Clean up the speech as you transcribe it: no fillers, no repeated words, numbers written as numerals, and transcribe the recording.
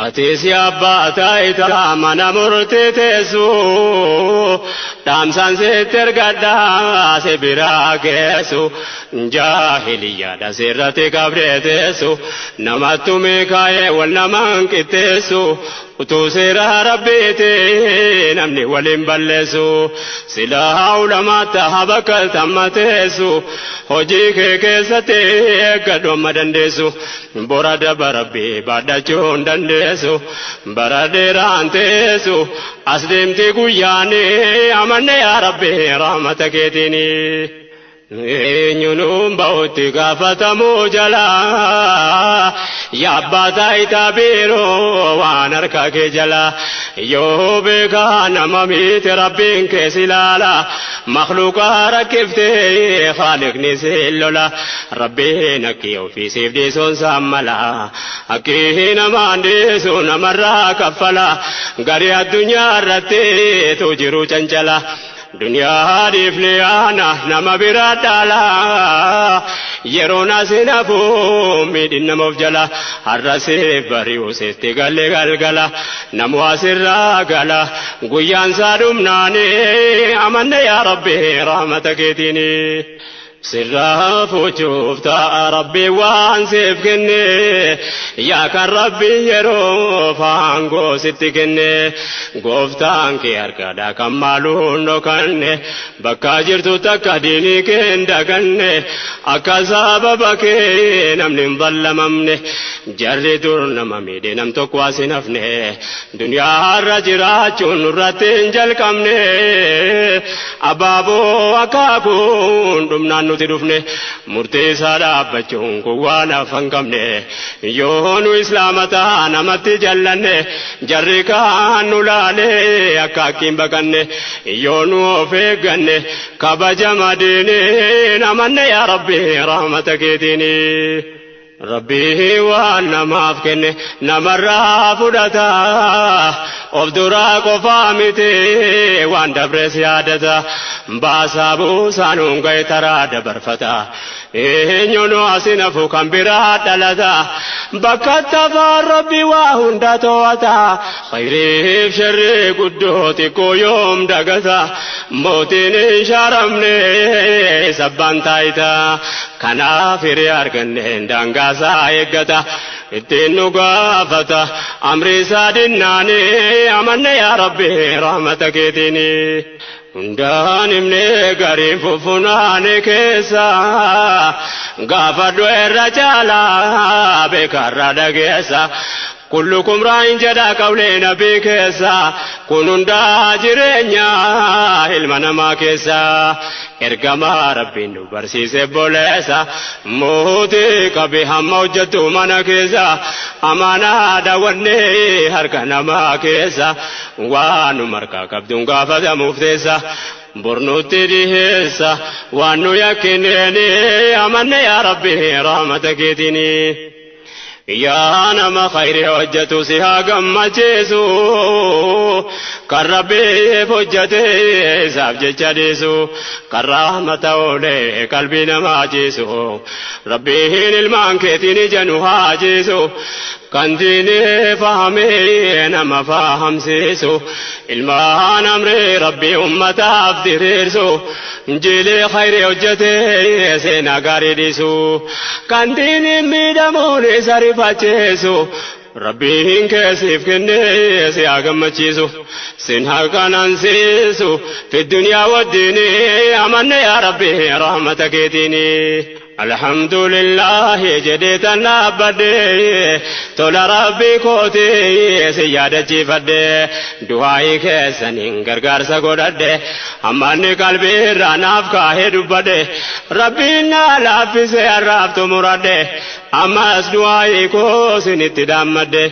Atisi abba taita mana murte tesu damsan se tergada se biragesu jahiliya da sirrate kabre tesu namatume kaye wal naman kitesu utusira rabbite namni walim ballesu sila ulama tahabakal tamatesu hoji ke kesate gado madandesu borada barabbi badachon dandesu barade rantesu asdemte guyane amane ya rabbi rahmataketini Nyunum bauti gafatamu jala ya batai tabiro wanarka ke jala yo beka namami rabbin ke silala makhluqa rakifte khaliq ni silala rabbina ki fi sifdi son samala akina mande sun marra kafala gari dunya rate tujiru chanchala Dunia difliana nama biradala yerona sinafu midin namofjala harrase bariu sete galgala namu asirra gala guyan sadum nane amanne ya rabbi rahmataketini sirra fuchufta rabbi wan sefkenne ya kan rabbi yero fango sitikenne goftan ke arkada kamalun dokanne bakka jirtu takadini kenda kanne akasaba bake namnin ballamamne jarri durnama mide nam tokwasinafne dunya rajira chunratin jalkamne ababo akakun dumnan nuti dufne murte sada bachun ko wana fangamne yonu islamata namatti jallanne jarri kanulale akakim bakanne yonu feganne kabajamadine namanne ya rabbi rahmataketini Rabbi wa namaf kenne namarra fudata obdura ko famite wanda presiadata basabu sanun gaitara dabarfata enyono asina fu kambira dalata bakata fa rabbi wa hunda toata khairi sharri guddoti ko yom dagata motin sharamne sabbantaita kana firi arganne dangasa egata itinu gafata amri sadinani amanne ya rabbi rahmataketini Undan imne garin fufunane kesa gafadu errajala bekarra dagesa kullukum ra'in jada qawlena bikesa kununda jirenya ilmana ma kesa ergama rabbin barsise bolesa muti kabi hamawjatu mana kesa amana dawanne harkana ma kesa wanu marka kabdun gafada muftesa burnuti dihesa wanu yakineni amanne ya rabbi rahmataketini Ya nama khairi hojjatu siha gammacheesu kan rabbi hojjate isaaf jecha dhiisu kan rahmata oole qalbii namaa jiisu rabbiin ilmaan keetiin ija nu haa jiisu kan diinii fahamee nama fahamsiisu ilmaan amri rabbi ummataaf diriirsu injiilee khairi hojjate seenaa gaarii dhiisu kan diinii miidhamuun isa rifacheesu Rabbiin keesiif kennee si agammachiisu sin haqanansiisu fi dunyaa waddiini amanne yaa rabbi rahmatakeetini alhamdulillah jedheetan dhaabbadhe tola rabbii kooti si yaadachiifadhe du'aayi keessaniin gargaarsa godhadhe ammanni qalbii irraa naaf kaahee dubbadhe rabbiin na laaffise arraabtu muradhe ammas du'aayi koo sinitti dhaammadhe